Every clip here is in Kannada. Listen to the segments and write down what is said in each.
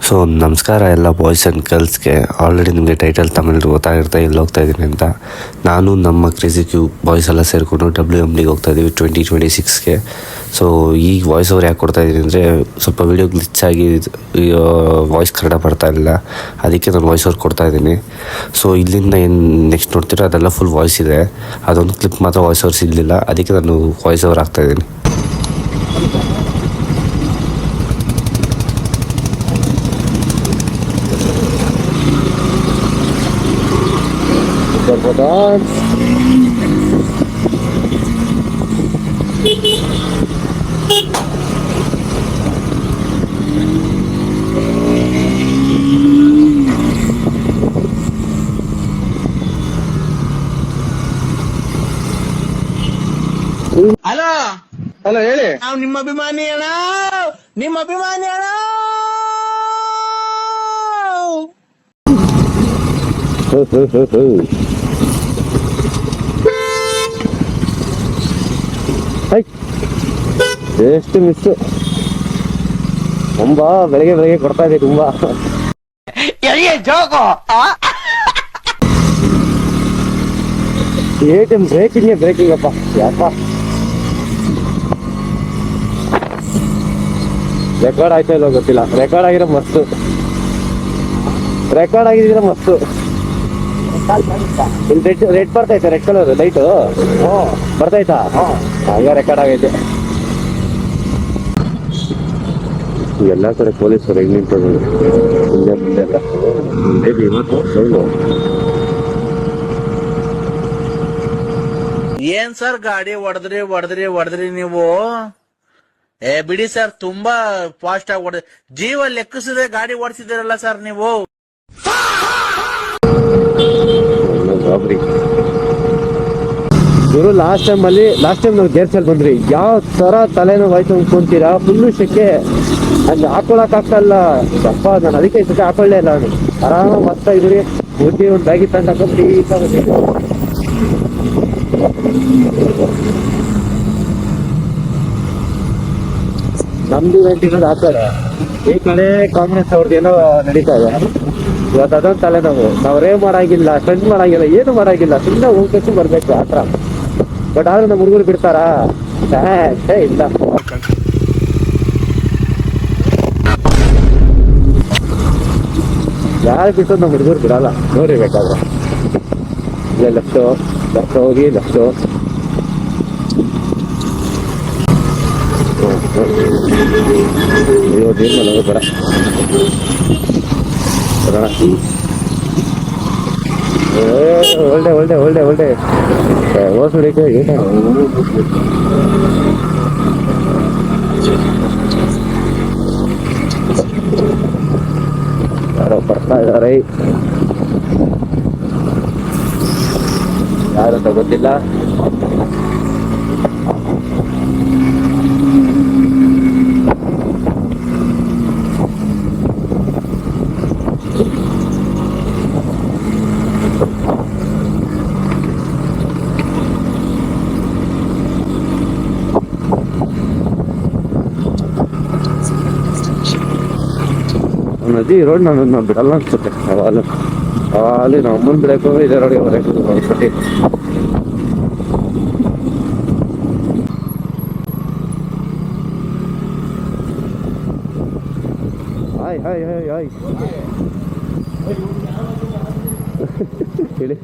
ಸೊ ನಮಸ್ಕಾರ ಎಲ್ಲ ಬಾಯ್ಸ್ ಆ್ಯಂಡ್ ಗರ್ಲ್ಸ್ಗೆ. ಆಲ್ರೆಡಿ ನಿಮಗೆ ಟೈಟಲ್ ತಮಿಳು ಗೊತ್ತಾಗಿರುತ್ತೆ ಎಲ್ಲಿ ಹೋಗ್ತಾ ಇದ್ದೀನಿ ಅಂತ. ನಾನು ನಮ್ಮ ಕ್ರೇಜಿ ಕ್ಯೂ ಬಾಯ್ಸ್ ಎಲ್ಲ ಸೇರಿಕೊಂಡು WMDಗೆ ಹೋಗ್ತಾ ಇದ್ದೀವಿ 2026ಗೆ. ಸೊ ಈಗ ವಾಯ್ಸ್ ಓವರ್ ಯಾಕೆ ಕೊಡ್ತಾ ಇದ್ದೀನಿ ಅಂದರೆ ಸ್ವಲ್ಪ ವೀಡಿಯೋ ಗ್ಲಿಚ್ ಆಗಿ ವಾಯ್ಸ್ ಕನ್ನಡ ಬರ್ತಾ ಇಲ್ಲ, ಅದಕ್ಕೆ ನಾನು ವಾಯ್ಸ್ ಓವರ್ ಕೊಡ್ತಾ ಇದ್ದೀನಿ. ಸೊ ಇಲ್ಲಿಂದ ಏನು ನೆಕ್ಸ್ಟ್ ನೋಡ್ತೀರೋ ಅದೆಲ್ಲ ಫುಲ್ ವಾಯ್ಸ್ ಇದೆ, ಅದೊಂದು ಕ್ಲಿಪ್ ಮಾತ್ರ ವಾಯ್ಸ್ ಓವರ್ಸ್ ಇರಲಿಲ್ಲ, ಅದಕ್ಕೆ ನಾನು ವಾಯ್ಸ್ ಓವರ್ ಆಗ್ತಾಯಿದ್ದೀನಿ. ಹಲೋ ಹಲೋ ಹೇಳಿ. ನಾವು ನಿಮ್ಮ ಅಭಿಮಾನಿ ಅಣ್ಣ, ನಿಮ್ಮ ಅಭಿಮಾನಿ ಅಣ್ಣ. ಎಷ್ಟು ಮಿಸ್ ತುಂಬಾ ಬೆಳಗ್ಗೆ ಕೊಡ್ತಾ ಇದೆ ತುಂಬಾ. ATM ಬ್ರೇಕಿಂಗ್ ಅಪ್ಪ ಯಾಪ. ರೆಕಾರ್ಡ್ ಆಯ್ತಾ ಇಲ್ಲ ಗೊತ್ತಿಲ್ಲ, ರೆಕಾರ್ಡ್ ಆಗಿರೋ ಮಸ್ತು, ರೆಕಾರ್ಡ್ ಆಗಿದ್ರೆ ಮಸ್ತು. ಇಲ್ಲಿ ರೆಡ್ ಬರ್ತೈತೆ, ರೆಡ್ ಕಲರ್ ಲೈಟು ಬರ್ತೈತಾ? ಹಂಗ ರೆಕಾರ್ಡ್ ಆಗೈತೆ. ಎಲ್ಲ ಕಡೆ ಪೊಲೀಸರು ಹೆಂಗ್ ನಿಂತದ್ದು ಮುಂದೆ ಏನ್ ಸರ್ ಗಾಡಿ ಹೊಡೆದ್ರಿ ನೀವು? ಬಿಡಿ ಸರ್, ತುಂಬಾ ಫಾಸ್ಟ್ ಆಗಿ ಹೊಡೆದ್ರಿ. ಜೀವ ಲೆಕ್ಕಿಸದೆ ಗಾಡಿ ಓಡಿಸಿದಿರಲ್ಲ ಸರ್ ನೀವು. ಇವರು ಲಾಸ್ಟ್ ಟೈಮ್ ನಾವು ಗೇರ್ಸಲ್ಲಿ ಬಂದ್ರಿ, ಯಾವ ತರ ತಲೆನೋವು ಆಯ್ತು ಅನ್ಕೊಂತೀರಾ? ಫುಲ್ಲು ಶೆಕೆ, ಅಲ್ಲಿ ಹಾಕೊಳಕ್ ಆಗ್ತಲ್ಲ ಅಪ್ಪ. ನಾನು ಅದಕ್ಕೆ ಈ ಸತಿ ಹಾಕೊಳ್ಳೇ ಇಲ್ಲ. ನಾನು ಆರಾಮ ಮಸ್ತ ಇದ್ರಿ, ಬುದ್ಧಿ ಒಂದು ಬ್ಯಾಗಿ ತಂದು ಹಾಕೊಂಡು ನಮ್ದು ಇರೋದು ಆ ಕಡೆ, ಈ ಕಡೆ ಕಾಂಗ್ರೆಸ್ ಅವ್ರದ್ದು ಏನೋ ನಡೀತಾ ಇದೆ. ಇವತ್ತು ಅದೊಂದು ತಲೆನೋವು. ನಾವು ರೇ ಮಾಡಾಗಿಲ್ಲ, ಸ್ಟಂಟ್ ಮಾಡಾಗಿಲ್ಲ, ಏನು ಮಾಡಾಗಿಲ್ಲ, ಸುಮ್ಮನೆ ಹೋಗ್ಬೇಕು ಬರ್ಬೇಕು ಆತರ. ಬಟ್ ಆದ್ರೆ ನಮ್ಮ ಹುಡುಗರು ಬಿಡ್ತಾರಾ? ಇಲ್ಲ. ಯಾರು ಬಿಟ್ಟು ನಮ್ಮ ಹುಡುಗರು ಬಿಡಲ್ಲ, ನೋಡ್ರಿ ಬೇಕಾದ್ರೆ. ಇಲ್ಲ ಲೆಫ್ಟ್ ಹೋಗಿ ಲೆಫ್ಟ್. ಅಯ್ಯೋ ನೀರು ಬೇಡ ಒಳ್ಳೆ ಓದಿಕೆ ಯಾರೋ ಬರ್ತಾ ಇದಾರೆ, ಯಾರಂತ ಗೊತ್ತಿಲ್ಲ. ನದಿ ರೋಡ್ ನಾನು ಬಿಡಲ್ಲ ಅನ್ಸುತ್ತೆ. ಅಲ್ಲಿ ನಮ್ಮ ಅಮ್ಮನ ಬಿಡಕ್ಕೆ ಇದೇ ರೋಡಿಗೆ ಬರಕ್ಕೆ ಒಂದ್ಸತಿ. ಹಾಯ್ ಹೇಳಿ.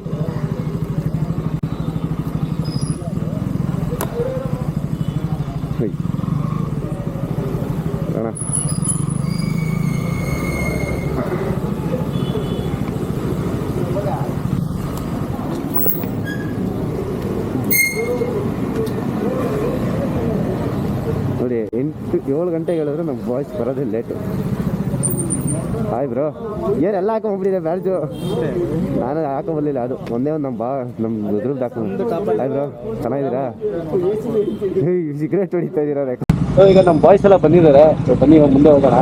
ನೋಡಿ 7 ಗಂಟೆಗೆ ಹೇಳಿದ್ರೆ ನಮ್ಮ ಬಾಯ್ಸ್ ಬರೋದೇ ಲೇಟು. ಹಾಯ್ ಬ್ರೋ, ಏನೆಲ್ಲ ಹಾಕೊಂಡ್ಬಿಟ್ಟಿದೆ ಬ್ಯಾಡ್ಜು. ನಾನು ಹಾಕೊಂಬರ್ಲಿಲ್ಲ, ಅದು ಒಂದೇ ಒಂದು ನಮ್ಮ ಇದ್ರದ್ದು ಹಾಕೊಂಡು. ಹಾಯ್ ಬ್ರೋ, ಚೆನ್ನಾಗಿದ್ದೀರಾ? ಸಿಗರೇಟ್ ಹೊಡಿತಾ ಇದ್ದೀರಾ? ಈಗ ನಮ್ಮ ಬಾಯ್ಸ್ ಎಲ್ಲ ಬಂದಿದ್ದಾರೆ, ಬನ್ನಿ ಮುಂದೆ ಹೋಗೋಣ.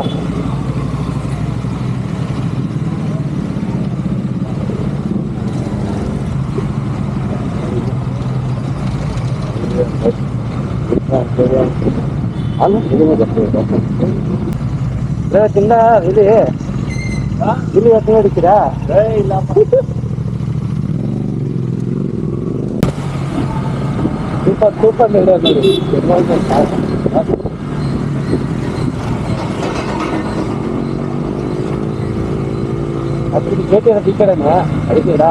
ಚಿನ್ನ ಇಲ್ಲಿ ಇಲ್ಲಿ ಎತ್ತು ಹೊಡಿತೀರಾ? ಇಲ್ಲ ತೂಕ ನೋಡಿ ಅದ್ರ ಗೇಟ್ ಇರೋದು ಈ ಕಡೆನಾ ಅಡಿತೀರಾ?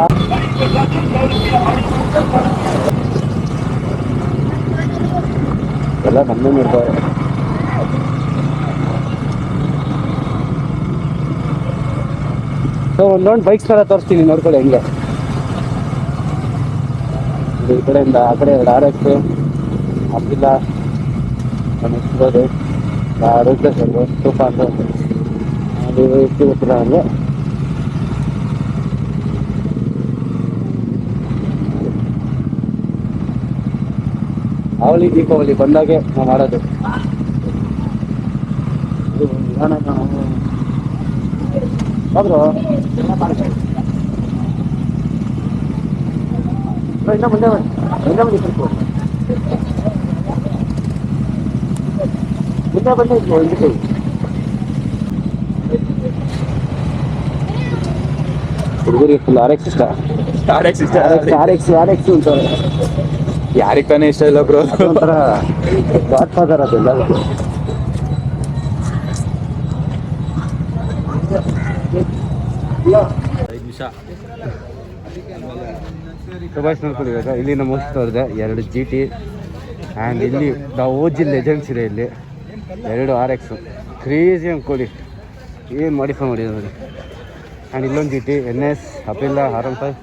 ಎಲ್ಲ ನಮ್ಮೇ ನೋಡ್ತಾರೆ. ಸೊ ಒಂದೊಂದು ಬೈಕ್ಸ್ ಥರ ತೋರಿಸ್ತೀನಿ ನೋಡ್ಕೊಳ್ಳಿ ಹೆಂಗೆ. ಈ ಕಡೆಯಿಂದ ಆ ಕಡೆ ಎರಡು RX ಅಬ್ದುಲ್ಲ ರುದ್ರೇಶ್ವರ ತುಪ್ಪ ಅಂತ ಅದು ಎಷ್ಟು ಗೊತ್ತಿಲ್ಲ ನನಗೆ. ಅವಳಿ ದೀಪಾವಳಿ ಬಂದಾಗೆ ನಾವು ಮಾಡೋದು. ಹೌದು ಇನ್ನ ಮುಂದೆ ಬನ್ನಿ ಸ್ವಲ್ಪ ಮುಂದೆ ಬಂದೆ ಹಿಂದಕ್ಕೆ. ಹುಡುಗರಿಗೆ ಫುಲ್ RX ಇಷ್ಟ. RX ಅಂತಾರೆ. ಯಾರಿಗೆ ತಾನೇ ಇಷ್ಟ ಇಲ್ಲ ಬ್ರೋ? ಒಂಥರ ಗಾಡ್ ಫಾದರ್ ಅದೆಲ್ಲ. ಸುಭಾಷ್ ನೋಡ್ಕೊಳ್ಳಿ. ಇವಾಗ ಇಲ್ಲಿ ನಮ್ಮ ಹೊಸ್ತವ್ರದ್ದು 2 GT ಆ್ಯಂಡ್ ಇಲ್ಲಿ ನಾವು ಓಜಿ ಲೆಜೆಂಡ್ಸ್ ಇದೆ. ಇಲ್ಲಿ 2 RX ಕ್ರೇಜಿ ಅಂದ್ಕೊಳ್ಳಿ, ಏನು ಮಾಡಿಫೈ ಮಾಡಿದೆ ನೋಡಿ. ಆ್ಯಂಡ್ ಇಲ್ಲೊಂದು GT NS ಅಪಿಲ್ಲ R15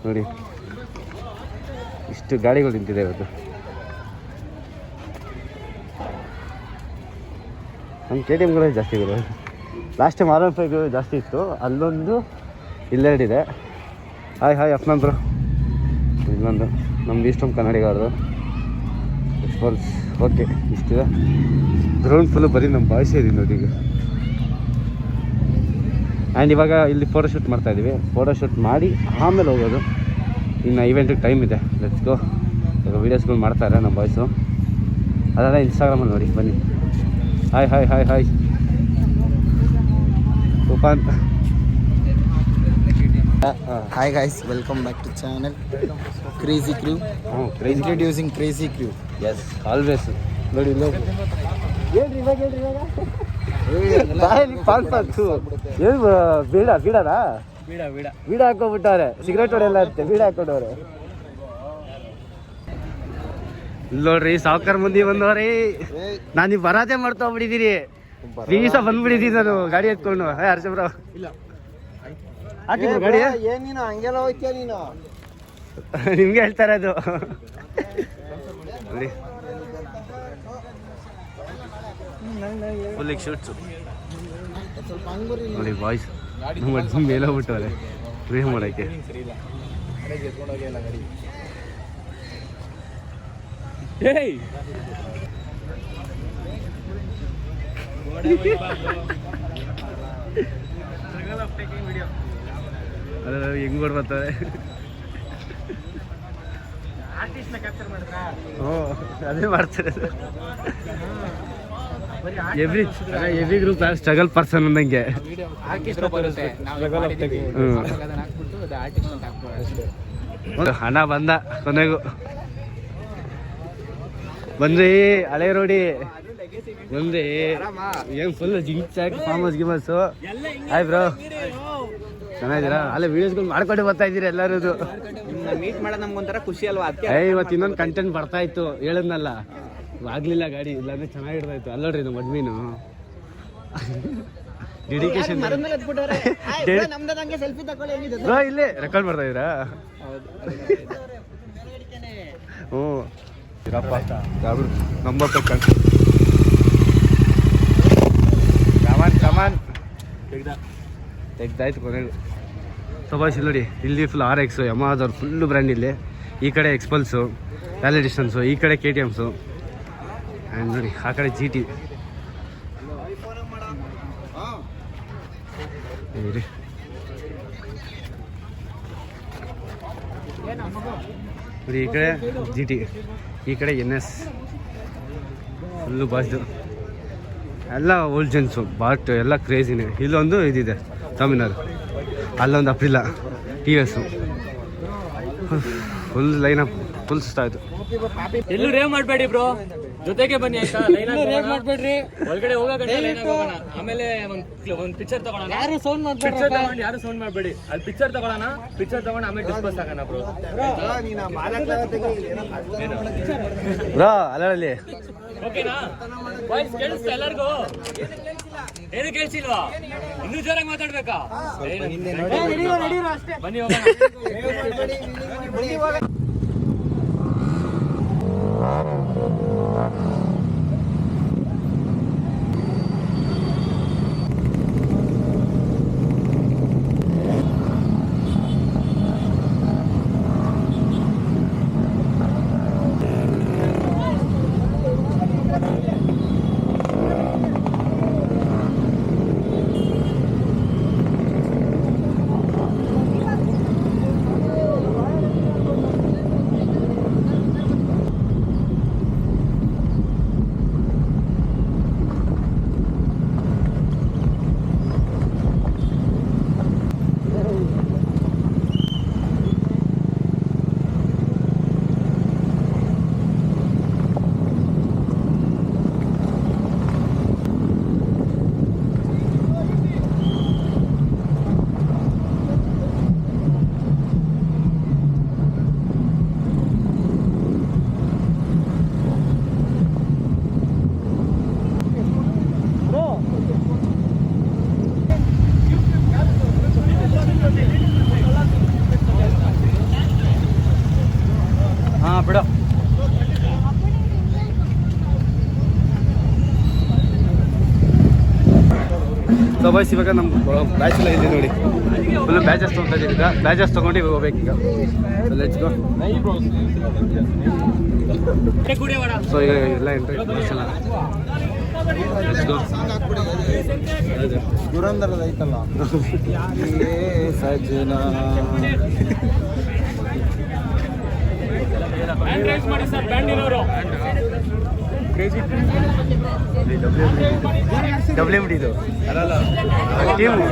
ನೋಡಿ. ಇಷ್ಟು ಗಾಡಿಗಳು ನಿಂತಿದೆ ಇವತ್ತು. ನಮ್ಮ KTMಗಳೇ ಜಾಸ್ತಿ ಇದೆ. ಲಾಸ್ಟ್ ಟೈಮ್ R15 ಜಾಸ್ತಿ ಇತ್ತು. ಅಲ್ಲೊಂದು ಇಲ್ಲೆರಡಿದೆ. Hi Afnan bro. ಇಲ್ಲೊಂದು ನಮ್ದು ಇಷ್ಟೊಂದು ಕನ್ನಡಿಗರದು ಎಕ್ಸ್ಪಲ್ಸ್. ಓಕೆ ಇಷ್ಟಿದೆ. ಗ್ರೌಂಡ್ ಫುಲ್ಲು ಬರೀ ನಮ್ಮ ಬಾಯ್ಸೇ ಇದೀವಿ ನೋಡಿ ಈಗ. ಆ್ಯಂಡ್ ಇವಾಗ ಇಲ್ಲಿ ಫೋಟೋಶೂಟ್ ಮಾಡ್ತಾಯಿದ್ದೀವಿ. ಫೋಟೋಶೂಟ್ ಮಾಡಿ ಆಮೇಲೆ ಹೋಗೋದು. ಇನ್ನು ಇವೆಂಟಿಗೆ ಟೈಮ್ ಇದೆ. Let's go. ಇವಾಗ ವೀಡಿಯೋಸ್ಗಳು ಮಾಡ್ತಾರೆ ನಮ್ಮ ಬಾಯ್ಸು. ಅದೆಲ್ಲ ಇನ್ಸ್ಟಾಗ್ರಾಮಲ್ಲಿ ನೋಡಿ ಬನ್ನಿ. Hi Toofan. Hi guys, welcome back to channel Crazy Crew. Introducing Crazy Crew. Yes, always. ನೋಡಿ ಇಲ್ಲ ಹೇಳ್ರಿ ಏನು ಬೀಡನಾ ಬೀಡ ಹಾಕೋಬಿಟ್ಟವ್ರೆ. ಸಿಗರೇಟ್ ಹೊಡೆಯಲ್ಲ ಅಂತೆ, ಬೀಡ ಹಾಕೊಂಡವ್ರೆ. ಇಲ್ಲಿ ನೋಡ್ರಿ ಸಾವ್ಕಾರ ಮಂದಿ ಬಂದವ್ರಿ. ನಾನು ನೀವು ಬರಾಜೆ ಮಾಡ್ತಾ ಹೋಗ್ಬಿಟ್ಟಿದ್ದೀರಿ. ರೀಸ ಬಂದ್ಬಿಟ್ಟಿದ್ದೀನಿ ನಾನು ಗಾಡಿ ಎತ್ಕೊಂಡು. ಹರ್ಷಬ್ರ ಹಾಕಿದ್ರು ಗಾಡಿ. ಏನಿನ ಹಂಗೆಲ್ಲ ಹೋಯ್ತೀಯ ನೀನು? ನಿಮ್ಗೆ ಹೇಳ್ತಾರೆ ಅದು. ಫುಲ್ ಶೂಟ್ಸು ನೋಡಿ ಬಾಯ್ಸ್. ನಮ್ಮ ಮೇಲೆ ಹೋಗ್ಬಿಟ್ಟವ್ರೆ ಫ್ರೀ ಮಾಡೋಕ್ಕೆ. ಹೆಂಗ್ ಬರ್ತಾರೆ. ಅದೇ ಮಾಡ್ತಾರೆ. ಎವ್ರಿ ಗ್ರೂಪ್ ಸ್ಟ್ರಗಲ್ ಪರ್ಸನ್ ಅಂದಂಗೆ. ಹಣ ಬಂದ ಕೊನೆಗೂ ಬಂದ್ರಿ. ಹಳೆ ರೋಡಿ ಬಂದ್ರಿ. ಏನ್ ಫುಲ್ ಜಿಂಕ್ ಚಾಕ್ ಫಾರ್ಮಸ್ ಗಿಮರ್ಸು. ಹಾಯ್ ಬ್ರೋ, ಚೆನ್ನಾಗಿದ್ದೀರಾ? ಅಲ್ಲೇ ವಿಡಿಯೋಸ್ಗಳು ಮಾಡ್ಕೊಂಡು ಬರ್ತಾ ಇದ್ದೀರಿ ಎಲ್ಲರೂ. ಮೀಟ್ ಮಾಡೋದು ನಮ್ಗೊಂಥರ ಖುಷಿ ಅಲ್ವಾ? ಇವತ್ತು ಇನ್ನೊಂದು ಕಂಟೆಂಟ್ ಬರ್ತಾ ಇತ್ತು ಹೇಳದ್ನಲ್ಲ, ಆಗ್ಲಿಲ್ಲ ಗಾಡಿ. ಇಲ್ಲಾಂದ್ರೆ ಚೆನ್ನಾಗಿರ್ತಾ ಇತ್ತು. ಅಲ್ಲೋಡ್ರಿ ನಮ್ಮ ಅಡ್ಮೀನು ಡೆಡಿಕೇಶನ್. ಬ್ರೋ ಇಲ್ಲೇ ರೆಕಾರ್ಡ್ ಮಾಡ್ತಾ ಇದ್ದೀರಾ? ಹ್ಞೂ ನಂಬತ್ತ ಕಮಾನ್ ತೆಗ್ದಾಯ್ತು ಕೊನೆಗೂ. ಸುಭಾಷ್ ನೋಡಿ ಇಲ್ಲಿ ಫುಲ್ RX ಯಮಾದವ್ರು ಫುಲ್ಲು ಬ್ರ್ಯಾಂಡ್. ಇಲ್ಲಿ ಈ ಕಡೆ ಎಕ್ಸ್ಪಲ್ಸು, ವ್ಯಾಲಿ ಡಿಸ್ಟನ್ಸು, ಈ ಕಡೆ KTMಸು. ಆ್ಯಂಡ್ ನೋಡಿ ಆ ಕಡೆ GT. ಈ ಕಡೆ ಜಿ ಟಿ, ಈ ಕಡೆ NS ಫುಲ್ಲು ಬಾಸ್ದು ಎಲ್ಲ ಓಲ್ಡ್ ಜೆನ್ಸು ಬಾಟ್ ಎಲ್ಲ ಕ್ರೇಜಿನೇ. ಇಲ್ಲೊಂದು ಇದಿದೆ ಡಾಮಿನರ್, ಅಲ್ಲೊಂದು Aprilia TVS, full lineup, full ಸುಸ್ತಾಯಿತು. ಎಲ್ಲೂ ರೇವ್ ಮಾಡಬೇಡಿ ಬ್ರೋ, ಜೊತೆಗೆ ಬನ್ನಿ ಆಯ್ತಾ. ರೇವ್ ಮಾಡಬೇಡ್ರಿ, ಒಳಗಡೆ ಹೋಗೋಣ. ಆಮೇಲೆ ಒಂದು ಪಿಕ್ಚರ್ ತಗೊಳ್ಳೋಣ. ಯಾರು ಸೌಂಡ್ ಮಾಡಬೇಡಿ. ಅಲ್ಲಿ ಪಿಕ್ಚರ್ ತಗೊಳ್ಳೋಣ, ಪಿಕ್ಚರ್ ತಗೊಂಡು ಆಮೇಲೆ ಡಿಸ್ಕಸ್ ಆಗೋಣ ಬ್ರೋ. ಬ್ರೋ ಅಲ್ಲಲ್ಲಿ ಓಕೆನಾ? ವಾಯ್ಸ್ ಕೇಳಿಸ್ತಾ ಎಲ್ಲರಿಗೂ? ಏನು ಕೇಳಿಸಿಲ್ವಾ? ಇನ್ನೂ ಜೋರಾಗಿ ಮಾತಾಡ್ಬೇಕಾ? ಬನ್ನಿ ಹೋಗೋಣ. ಬಿಡು. ಸೊ ಬಾಯ್ಸ್, ಇವಾಗ ನಮ್ಮ ಬ್ಯಾಚ್ ಎಲ್ಲ ಇದೆ ನೋಡಿ, ಫುಲ್ ಬ್ಯಾಚಸ್ ತೊಗೊತಾ ಇದ್ದೀವಿ. ಈಗ ಬ್ಯಾಚಸ್ ತೊಗೊಂಡು ಹೋಗ್ಬೇಕೀಗ. Let's go. ಸೊ ಈಗ ಎಲ್ಲ ಎಂಟ್ರಿ ಎಲ್ಲ ಲೆಟ್ಸ್ ಗೋ. ದುರಂದರದ ಐತಲ್ಲ ಸಜ್ಜನ ಮಾಡಿ ಸರ್, ಬ್ಯಾಂಡ್ ಇರೋರು WMD ಇದು ಟೀಮು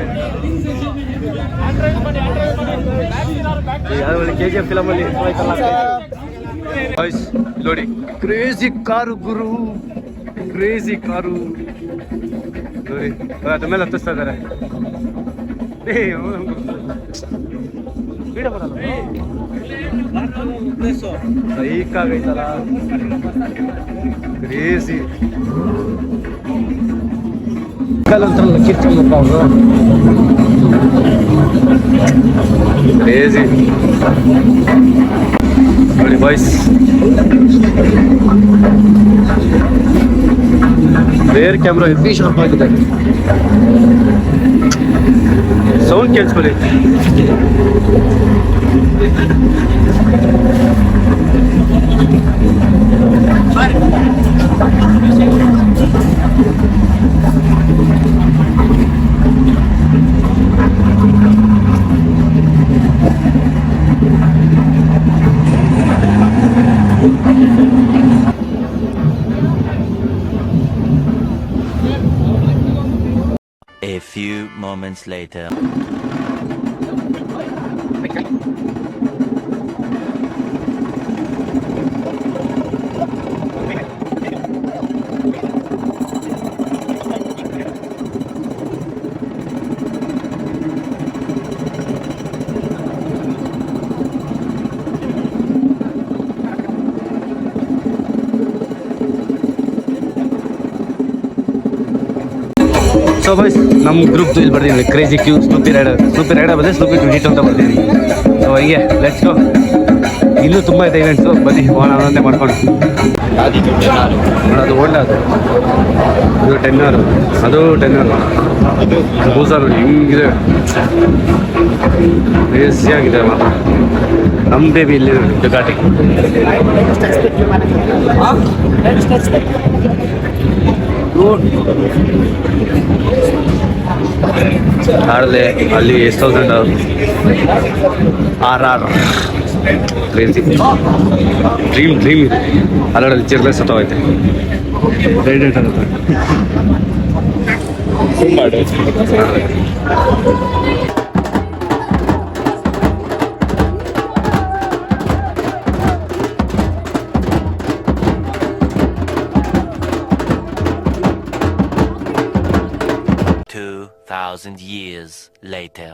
ಯಾವ್ದು KGF ಫಿಲಮಲ್ಲಿ ಬಾಯ್ಸ್ ನೋಡಿ, ಕ್ರೇಜಿ ಕಾರು ಗುರು, ಕ್ರೇಜಿ ಕಾರು ನೋಡಿ. ಅದ್ರ ಮೇಲೆ ಹತ್ತಿಸ್ತಾ ಇದ್ದಾರೆ. ಸೈಕ್ ಆಗೈತಲ್ಲ, ಕ್ರೇಜಿ. ಒಂಥರ ಕಿರ್ಚಪ್ಪ ಅವರು, ಕ್ರೇಜಿ ನೋಡಿ boys. Rare camera heavy sharp ಆಗಿದೆ. ಸೌಂಡ್ ಕೇಳಿಸ್ಕೊಳ್ಳಿ. A few moments later. So boys, ನಮ್ಮ ಗ್ರೂಪ್ ಇಲ್ಲಿ ಬರ್ತೀನಿ, ಕ್ರೇಜಿ ಕ್ಯೂ ಸ್ನೂಪಿ ರೈಡರ್ ಬಂದರೆ ಸ್ನೂಪಿ 22 ಅಂತ ಬರ್ತೀನಿ. ಸೊ ಹೀಗೆ ಲೆಟ್ಸ್ ಗೋ. ಇನ್ನೂ ತುಂಬ ಇದೆ ಇವೆಂಟ್ಸು, ಬನ್ನಿ ಹೋಗೋಣ ಅನ್ನೋದೇ ಮಾಡ್ಕೊಂಡು. ಅದು ಹೋಂಡಾ, ಇದು 10R, ಅದು 10R, ಬೂಸರ್ ಹಿಂಗಿದೆ, ಕ್ರೇಜಿಯಾಗಿದೆ ಮಾತ್ರ. ನಮ್ಮ ಬೇಬಿ ಇಲ್ಲಿ ಡುಕಾಟಿ. ಹಾರ್ಲೆ ಅಲ್ಲಿ 1000 RR ಕ್ರೇಜಿ ಡ್ರೀಮ್ ಇದೆ ಅಲ್ಲಲ್ಲಿ ಚಿರ್ಲೆ ಸತ್ತೋಯ್ತೆ ರೈಡ್ ಆಗುತ್ತೆ. Years later.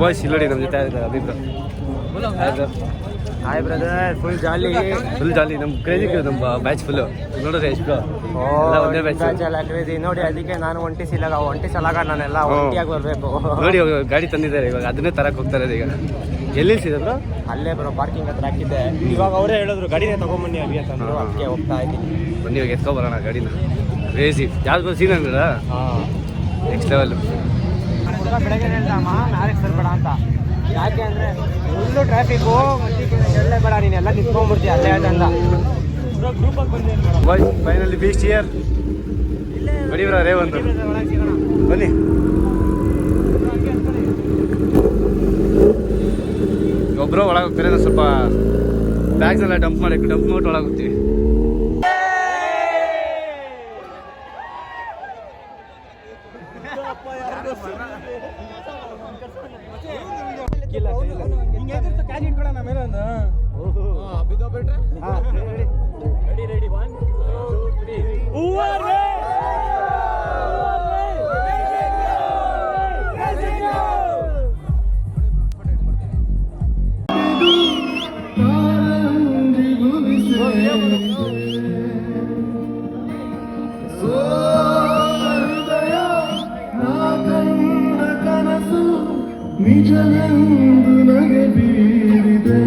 ಬಾಯ್ಸ್ ಇಲ್ಲಿ ನಮ್ಮ ಜೊತೆ ಅಭಿಪ್ರಾಯ. ಹಾಯ್ ಬ್ರದರ್, ಫುಲ್ ಜಾಲಿ ನಮ್ಮ ಕ್ರೇಜಿ ನಮ್ಮ ಬ್ಯಾಚ್ ಫುಲ್ಲು ನೋಡಿದ್ರೆ ಎಷ್ಟು ಒಂದೇ ಬ್ಯಾಚ್ ಕ್ರೇಜಿ ನೋಡಿ. ಅದಕ್ಕೆ ನಾನು ಒಂಟಿ ಸಲಾಗ ನಾನೆಲ್ಲ ಒಂಟಿಯಾಗಿ ಬರಬೇಕು. ನೋಡಿ ಗಾಡಿ ತಂದಿದ್ದಾರೆ ಇವಾಗ, ಅದನ್ನೇ ತರಕ್ಕೆ ಹೋಗ್ತಾರೆ ಈಗ. ಎಲ್ಲಿ ಸಿದ್ರು? ಅಲ್ಲೇ ಬ್ರೋ ಪಾರ್ಕಿಂಗ್ ಹತ್ರ ಹಾಕಿದ್ದೆ. ಇವಾಗ ಅವರೇ ಹೇಳಿದ್ರು ಗಾಡಿನೇ ತಗೊಂಬನ್ನಿ ಅಲ್ಲಿ ಅಂತಂದ್ರು, ಅದಕ್ಕೆ ಹೋಗ್ತಾ ಇದ್ದೀನಿ. ಬನ್ನಿ ಇವಾಗ ಎತ್ಕೊಬರೋಣ ಗಾಡಿನ. ಕ್ರೇಜಿ ಯಾವ್ದು ಸೀನ್ ಅಂದ್ರ ನೆಕ್ಸ್ಟ್ ಲೆವೆಲ್. ಬೆಳಗ್ಗೆ ಹೇಳ್ದಮ್ಮ ಮ್ಯಾರೇಜ್ ತರಬೇಡ ಅಂತ. ಯಾಕೆ ಅಂದರೆ ಫುಲ್ಲು ಟ್ರಾಫಿಕ್ಕು, ಎಲ್ಲೇ ಬೇಡ ನೀನೆಲ್ಲ ನಿಂತ್ಕೊಂಡ್ಬಿಡ್ತೀಯ ಅಲ್ಲೇ ಹೇಳ್ದಂದ. ಗ್ರೂಪಾಗಿ ಬಂದು ಫೈನಲಿ ಬೀಚ್ ಇಯರ್ ಬಡಿಬ್ರ ರೇವಂತ್ ಬನ್ನಿ. ಒಬ್ಬರು ಒಳಗೆ ಹೋಗ್ತಾರೆ, ನಾವು ಸ್ವಲ್ಪ ಬ್ಯಾಗ್ಸ್ ಎಲ್ಲ ಡಂಪ್ ಮಾಡಿಬಿಟ್ಟು ಒಳಗೆ ಹೋಗ್ತೀವಿ. ರೆಡಿ 1 2 3. ನಿಜವೆಂದು ನಗೆ ಬೀರಿದೆ